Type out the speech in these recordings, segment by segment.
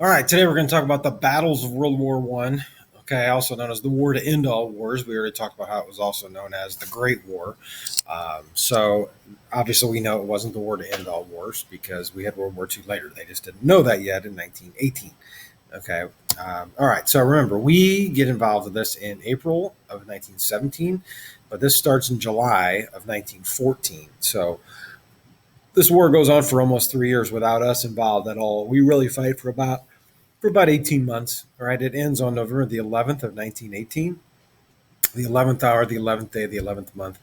All right, today we're going to talk about the battles of World War One. Okay, also known as the war to end all wars. We already talked about how it was also known as the Great War. So obviously, we know it wasn't the war to end all wars because we had World War II later. They just didn't know that yet in 1918. Okay. All right. So remember, we get involved with this in April of 1917, but this starts in July of 1914. So this war goes on for almost 3 years without us involved at all. We really fight for about 18 months. All right, it ends on November the 11th of 1918, the 11th hour, the 11th day, the 11th month.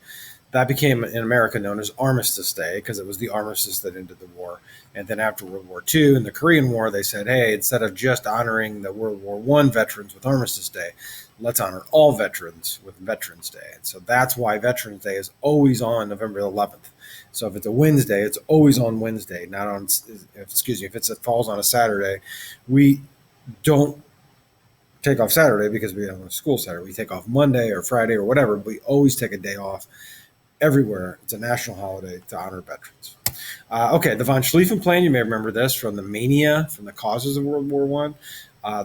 That became in America known as Armistice Day because it was the armistice that ended the war. And then after World War II and the Korean War, they said, hey, instead of just honoring the World War One veterans with Armistice Day, let's honor all veterans with Veterans Day. And so that's why Veterans Day is always on November 11th. So if it's a Wednesday, it's always on Wednesday, not on, excuse me, if it falls on a Saturday, we don't take off Saturday because we have a school Saturday. We take off Monday or Friday or whatever, but we always take a day off everywhere. It's a national holiday to honor veterans. Okay, the von Schlieffen plan, you may remember this from the mania, from the causes of World War One.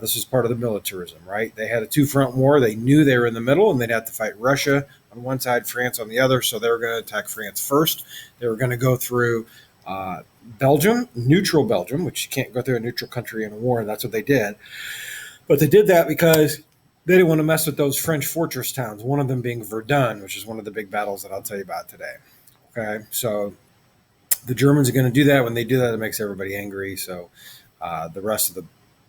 This was part of the militarism, right? They had a two-front war. They knew they were in the middle, and they'd have to fight Russia on one side, France on the other. So they were going to attack France first. They were going to go through Belgium, neutral Belgium, which you can't go through a neutral country in a war. And that's what they did. But they did that because they didn't want to mess with those French fortress towns, one of them being Verdun, which is one of the big battles that I'll tell you about today. Okay, so the Germans are going to do that. When they do that, it makes everybody angry. So the rest of the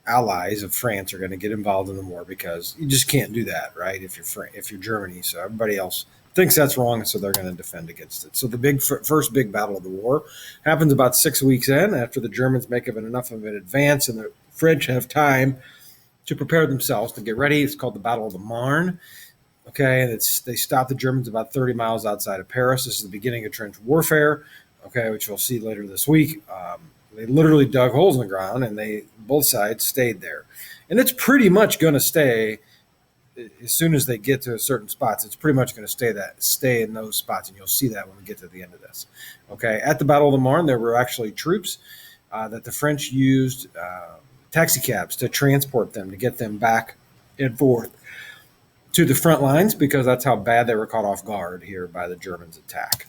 allies of France are going to get involved in the war because you just can't do that, right? If you're Germany, so everybody else thinks that's wrong, so they're going to defend against it. So the first big battle of the war happens about 6 weeks in after the Germans make enough of an advance, and the French have time to prepare themselves to get ready. It's called the Battle of the Marne. Okay, and they stopped the Germans about 30 miles outside of Paris. This is the beginning of trench warfare. Okay, which we'll see later this week. They literally dug holes in the ground, and both sides stayed there. And it's pretty much going to stay as soon as they get to certain spots. It's pretty much going to stay in those spots, and you'll see that when we get to the end of this. Okay, at the Battle of the Marne, there were actually troops that the French used. Taxi cabs to transport them, to get them back and forth to the front lines because that's how bad they were caught off guard here by the Germans' attack.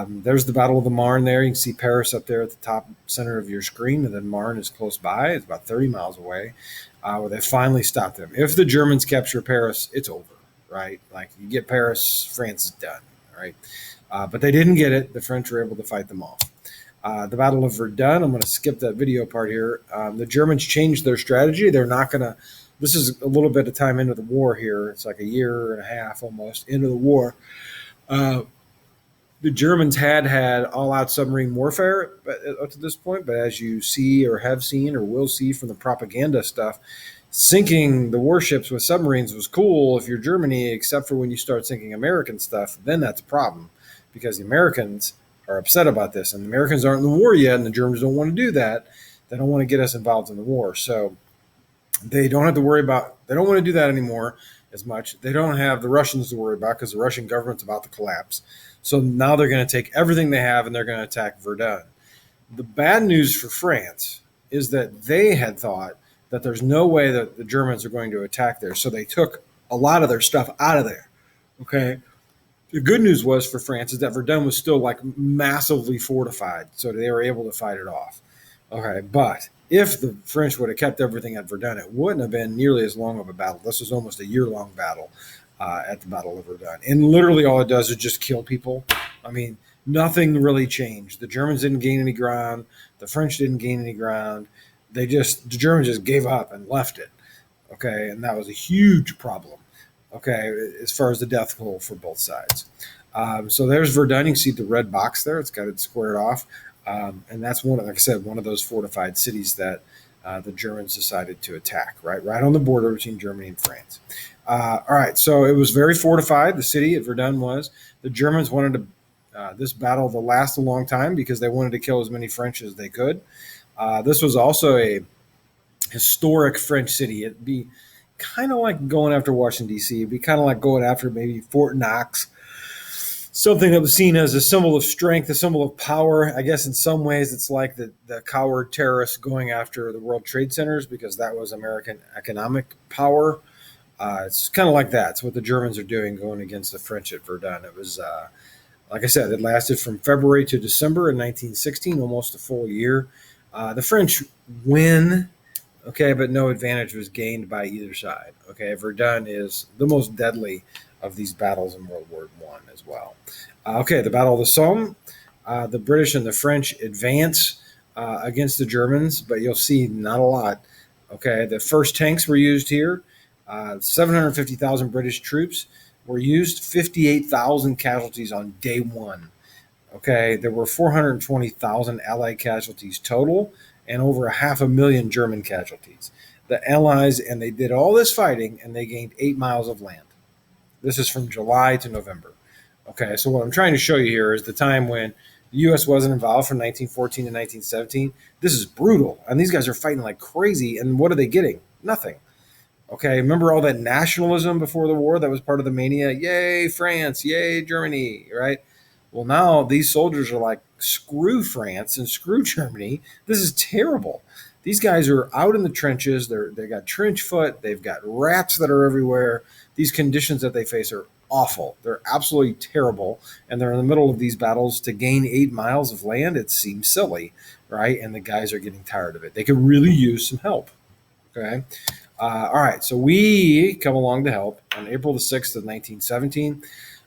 There's the Battle of the Marne there. You can see Paris up there at the top center of your screen, and then Marne is close by. It's about 30 miles away, where they finally stopped them. If the Germans capture Paris, it's over, right? Like you get Paris, France is done, right? But they didn't get it. The French were able to fight them off. The Battle of Verdun, I'm going to skip that video part here. The Germans changed their strategy. They're not going to, this is a little bit of time into the war here. It's like a year and a half almost into the war. The Germans had all-out submarine warfare up to this point, but as you see or have seen or will see from the propaganda stuff, sinking the warships with submarines was cool if you're Germany, except for when you start sinking American stuff, then that's a problem because the Americans are upset about this, and the Americans aren't in the war yet, and the Germans don't want to do that. They don't want to get us involved in the war, so they don't have to worry about. They don't want to do that anymore as much. They don't have the Russians to worry about because the Russian government's about to collapse. So now they're going to take everything they have and they're going to attack Verdun. The bad news for France is that they had thought that there's no way that the Germans are going to attack there, so they took a lot of their stuff out of there. Okay, the good news was for France is that Verdun was still like massively fortified, so they were able to fight it off. Okay, but if the French would have kept everything at Verdun, it wouldn't have been nearly as long of a battle. This was almost a year-long battle at the Battle of Verdun, and literally all it does is just kill people. I mean, nothing really changed. The Germans didn't gain any ground. The French didn't gain any ground. The Germans just gave up and left it. Okay, and that was a huge problem. Okay, as far as the death toll for both sides. So there's Verdun. You can see the red box there. It's got it squared off. And that's like I said, one of those fortified cities that the Germans decided to attack, right on the border between Germany and France. All right, so it was very fortified. The city at Verdun was. The Germans wanted this battle to last a long time because they wanted to kill as many French as they could. This was also a historic French city. It'd be kind of like going after Washington, D.C. It'd be kind of like going after maybe Fort Knox, something that was seen as a symbol of strength, a symbol of power. I guess in some ways it's like the coward terrorists going after the World Trade Centers because that was American economic power. It's kind of like that. It's what the Germans are doing going against the French at Verdun. It was, like I said, it lasted from February to December in 1916, almost a full year. The French win, okay, but no advantage was gained by either side. Okay, Verdun is the most deadly of these battles in World War One as well. Okay, the Battle of the Somme. The British and the French advance against the Germans, but you'll see not a lot. Okay, the first tanks were used here. 750,000 British troops were used. 58,000 casualties on day one. Okay, there were 420,000 Allied casualties total, and over 500,000 German casualties. The Allies, and they did all this fighting, and they gained 8 miles of land. This is from July to November. Okay, so what I'm trying to show you here is the time when the U.S. wasn't involved from 1914 to 1917. This is brutal, and these guys are fighting like crazy, and what are they getting? Nothing. Okay, remember all that nationalism before the war that was part of the mania? Yay, France, yay, Germany, right? Well, now these soldiers are like, screw France and screw Germany. This is terrible. These guys are out in the trenches. They got trench foot. They've got rats that are everywhere. These conditions that they face are awful. They're absolutely terrible. And they're in the middle of these battles to gain 8 miles of land. It seems silly, right? And the guys are getting tired of it. They could really use some help. Okay. All right. So we come along to help on April the 6th of 1917.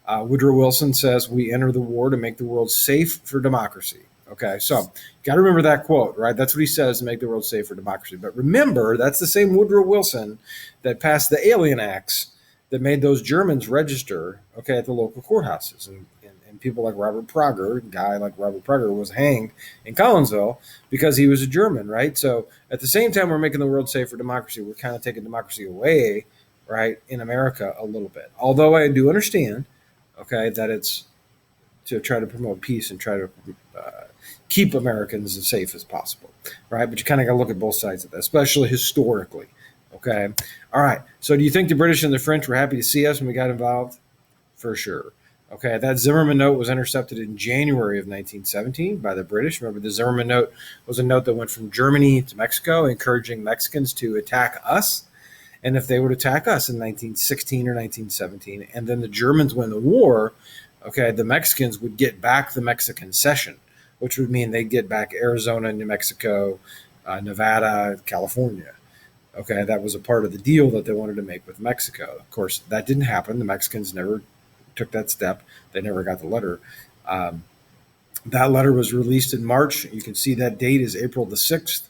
Woodrow Wilson says we enter the war to make the world safe for democracy. Okay, so got to remember that quote, right? That's what he says, to make the world safe for democracy. But remember, that's the same Woodrow Wilson that passed the Alien Acts that made those Germans register, okay, at the local courthouses. And people like Robert Prager, a guy like Robert Prager was hanged in Collinsville because he was a German, right? So at the same time we're making the world safe for democracy, we're kind of taking democracy away, right, in America a little bit. Although I do understand, okay, that it's to try to promote peace and try to keep Americans as safe as possible, right? But you kind of got to look at both sides of that, especially historically, okay? All right, so do you think the British and the French were happy to see us when we got involved? For sure. Okay, that Zimmerman note was intercepted in January of 1917 by the British. Remember, the Zimmerman note was a note that went from Germany to Mexico, encouraging Mexicans to attack us. And if they would attack us in 1916 or 1917, and then the Germans win the war, okay, the Mexicans would get back the Mexican cession, which would mean they'd get back Arizona, New Mexico, Nevada, California. Okay, that was a part of the deal that they wanted to make with Mexico. Of course, that didn't happen. The Mexicans never took that step. They never got the letter. That letter was released in March. You can see that date is April the 6th.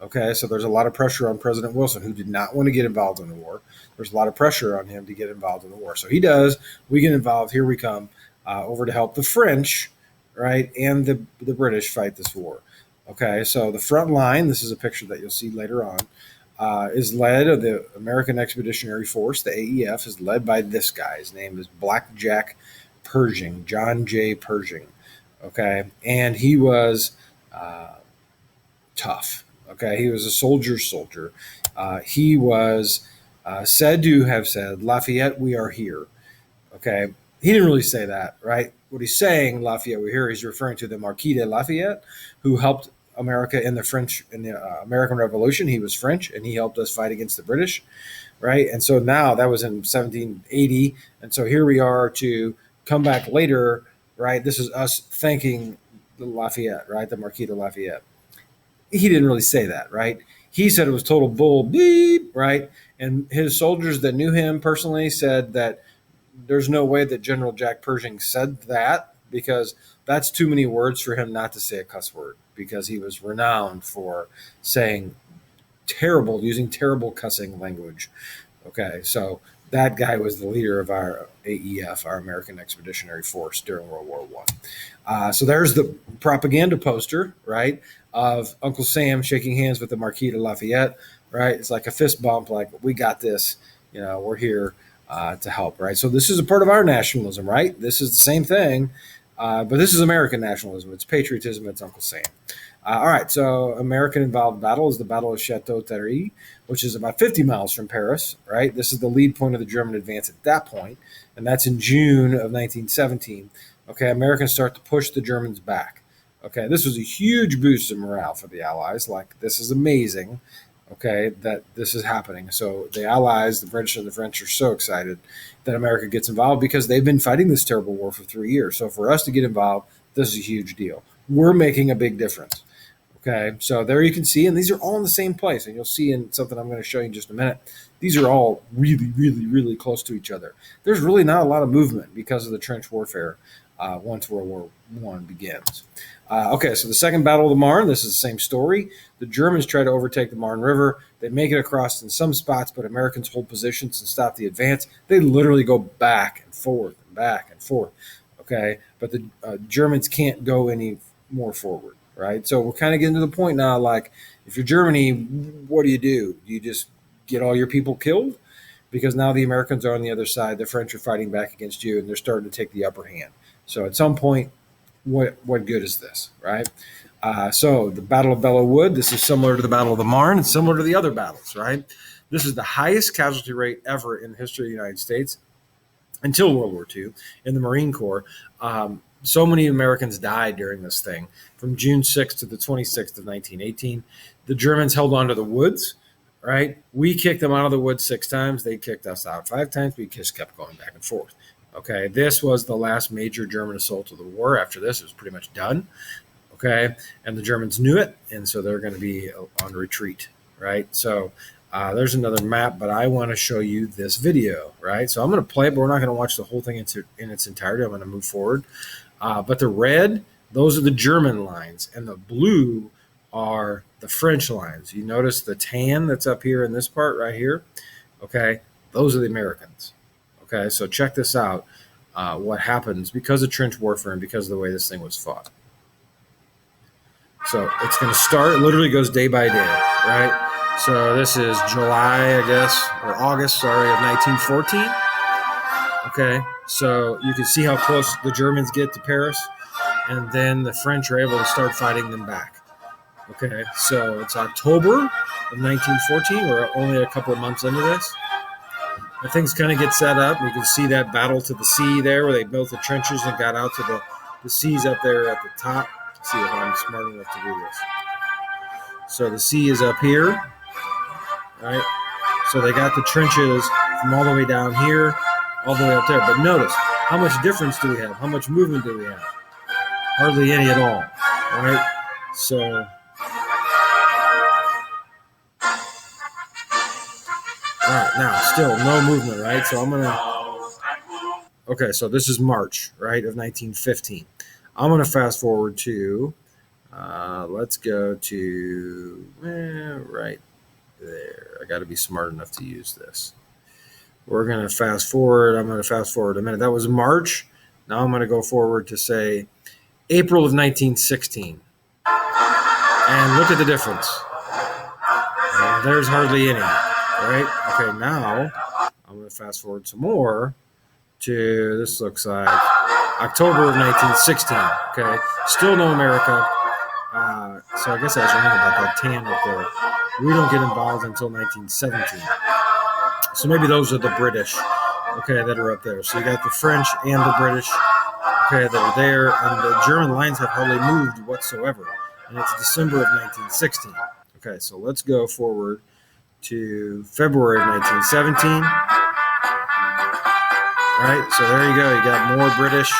Okay, so there's a lot of pressure on President Wilson, who did not want to get involved in the war. There's a lot of pressure on him to get involved in the war. So he does. We get involved. Here we come over to help the French, right, and the British fight this war. Okay, so the front line, this is a picture that you'll see later on, is led, the American Expeditionary Force, the AEF, is led by this guy. His name is Black Jack Pershing, John J. Pershing. Okay, and he was tough. Okay, he was a soldier. He was said to have said, Lafayette, we are here. Okay, he didn't really say that, right? What he's saying, Lafayette, we're here, he's referring to the Marquis de Lafayette, who helped America in the American Revolution. He was French, and he helped us fight against the British, right? And so now that was in 1780, and so here we are to come back later, right? This is us thanking the Lafayette, right? The Marquis de Lafayette. He didn't really say that, right? He said it was total bull beep, right? And his soldiers that knew him personally said that there's no way that General Jack Pershing said that, because that's too many words for him not to say a cuss word, because he was renowned for using terrible cussing language. Okay, so that guy was the leader of our AEF, our American Expeditionary Force, during World War I. So there's the propaganda poster, right, of Uncle Sam shaking hands with the Marquis de Lafayette, right? It's like a fist bump, like, we got this, we're here to help, right? So this is a part of our nationalism, right? This is the same thing, but this is American nationalism. It's patriotism. It's Uncle Sam. All right, so American-involved battle is the Battle of Chateau-Thierry, which is about 50 miles from Paris, right? This is the lead point of the German advance at that point, and that's in June of 1917. Okay, Americans start to push the Germans back. Okay, this was a huge boost in morale for the Allies. Like, this is amazing. Okay, that this is happening. So the Allies, the British and the French, are so excited that America gets involved because they've been fighting this terrible war for 3 years. So for us to get involved, this is a huge deal. We're making a big difference. Okay, so there you can see, and these are all in the same place, and you'll see in something I'm going to show you in just a minute. These are all really, really, really close to each other. There's really not a lot of movement because of the trench warfare once World War I begins. Okay, so the Second Battle of the Marne, this is the same story. The Germans try to overtake the Marne River. They make it across in some spots, but Americans hold positions and stop the advance. They literally go back and forth and back and forth. Okay, but the Germans can't go any more forward, right? So we're kind of getting to the point now, like, if you're Germany, what do? Do you just get all your people killed? Because now the Americans are on the other side. The French are fighting back against you, and they're starting to take the upper hand. So at some point, what good is this, right? So the Battle of Belleau Wood, this is similar to the Battle of the Marne and similar to the other battles, right? This is the highest casualty rate ever in the history of the United States until World War II in the Marine Corps. So many Americans died during this thing from June 6th to the 26th of 1918. The Germans held on to the woods, right? We kicked them out of the woods 6 times. They kicked us out 5 times. We just kept going back and forth. Okay, this was the last major German assault of the war. After this, it was pretty much done. Okay, and the Germans knew it, and so they're going to be on retreat, right? So there's another map, but I want to show you this video, right? So I'm going to play it, but we're not going to watch the whole thing in its entirety. I'm going to move forward. But the red, those are the German lines, and the blue are the French lines. You notice the tan that's up here in this part right here? Okay, those are the Americans. Okay, so check this out, what happens because of trench warfare and because of the way this thing was fought. So it's going to start, it literally goes day by day, right? So this is July, I guess, or August, sorry, of 1914. Okay, so you can see how close the Germans get to Paris, and then the French are able to start fighting them back. Okay, so it's October of 1914. We're only a couple of months into this. And things kind of get set up. You can see that battle to the sea there where they built the trenches and got out to the seas up there at the top. Let's see if I'm smart enough to do this. So the sea is up here, right? So they got the trenches from all the way down here, all the way up there. But notice, how much difference do we have? How much movement do we have? Hardly any at all, right? So all right, now still no movement, right? So I'm gonna. Okay, so this is March, right, of 1915. I'm gonna fast forward to. Let's go to right there. I got to be smart enough to use this. We're gonna fast forward. I'm gonna fast forward a minute. That was March. Now I'm gonna go forward to say April of 1916, and look at the difference. There's hardly any. Right? Okay, now I'm going to fast forward some more to, this looks like October of 1916. Okay, still no America. So I guess I was wrong about that tan up there. We don't get involved until 1917. So maybe those are the British, okay, that are up there. So you got the French and the British, okay, that are there, and the German lines have hardly moved whatsoever. And it's December of 1916. Okay, so let's go forward to February of 1917. Right, so there you go. You got more British.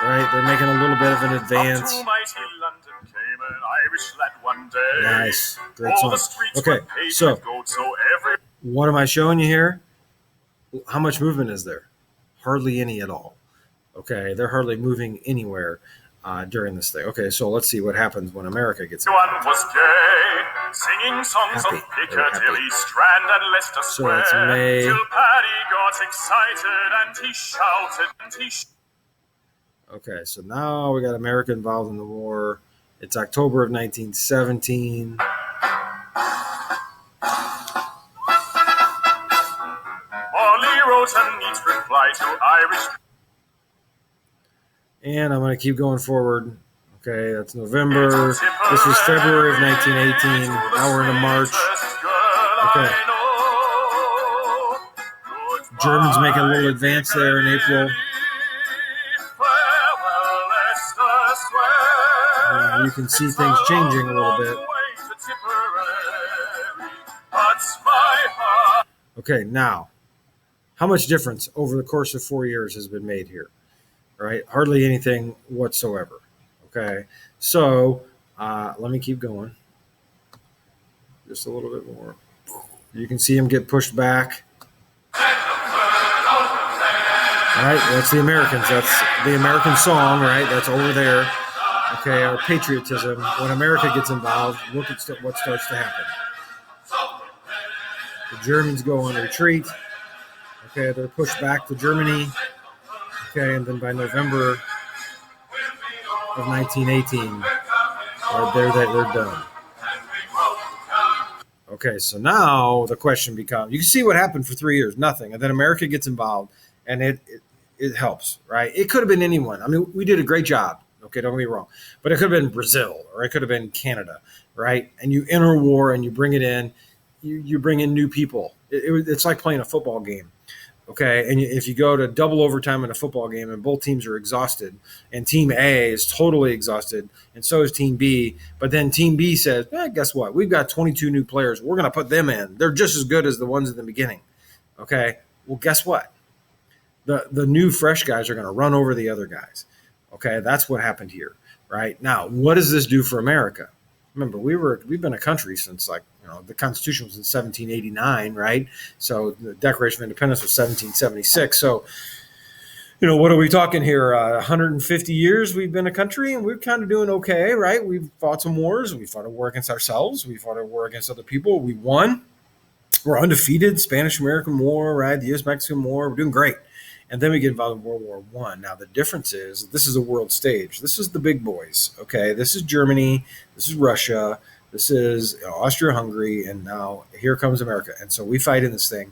Right, they're making a little bit of an advance. Nice, great song. Okay, so what am I showing you here? How much movement is there? Hardly any at all. Okay, they're hardly moving anywhere during this thing. Okay, so let's see what happens when America gets in. Singing songs of Piccadilly, Strand, and Leicester Square. So that's May. Till Paddy got excited and he shouted Okay, so now we got America involved in the war. It's October of 1917. Morley wrote a neat reply to Irish. And I'm going to keep going forward. Okay, that's November. This was February of 1918. Now we're into March. Okay. Germans making a little advance there in April. you can see things changing a little bit. Okay, now, how much difference over the course of 4 years has been made here? Right? Hardly anything whatsoever. Okay, so let me keep going. Just a little bit more. You can see him get pushed back. Right, that's the Americans. That's the American song, right? That's over there. Okay, our patriotism. When America gets involved, look at what starts to happen. The Germans go on retreat. Okay, they're pushed back to Germany. Okay, and then by November of 1918, they're done. Okay, so now the question becomes: you can see what happened for 3 years, nothing, and then America gets involved, and it helps, right? It could have been anyone. I mean, we did a great job. Okay, don't get me wrong, but it could have been Brazil or it could have been Canada, right? And you enter war and you bring it in, you bring in new people. It's like playing a football game. Okay, and if you go to double overtime in a football game and both teams are exhausted, and Team A is totally exhausted, and so is Team B, but then Team B says, guess what? We've got 22 new players. We're going to put them in. They're just as good as the ones in the beginning. Okay, well, guess what? The new fresh guys are going to run over the other guys. Okay, that's what happened here, right? Now, what does this do for America? Remember, we've been a country since the Constitution was in 1789, right? So the Declaration of Independence was 1776. So, what are we talking here? 150 years we've been a country, and we're kind of doing okay, right? We've fought some wars. We fought a war against ourselves. We fought a war against other people. We won. We're undefeated. Spanish-American War, right? The U.S.-Mexican War. We're doing great. And then we get involved in World War I. Now, the difference is this is a world stage. This is the big boys, okay? This is Germany. This is Russia. This is Austria-Hungary. And now here comes America. And so we fight in this thing.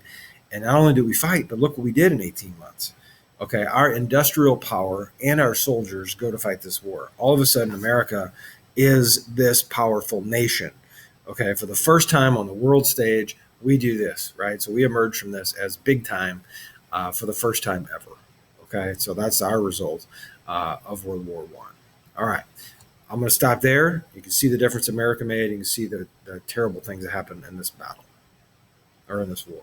And not only do we fight, but look what we did in 18 months. Okay, our industrial power and our soldiers go to fight this war. All of a sudden, America is this powerful nation. Okay, for the first time on the world stage, we do this, right? So we emerge from this as big time. For the first time ever. Okay, so that's our result of World War I. All right, I'm going to stop there. You can see the difference America made. You can see the terrible things that happened in this battle or in this war.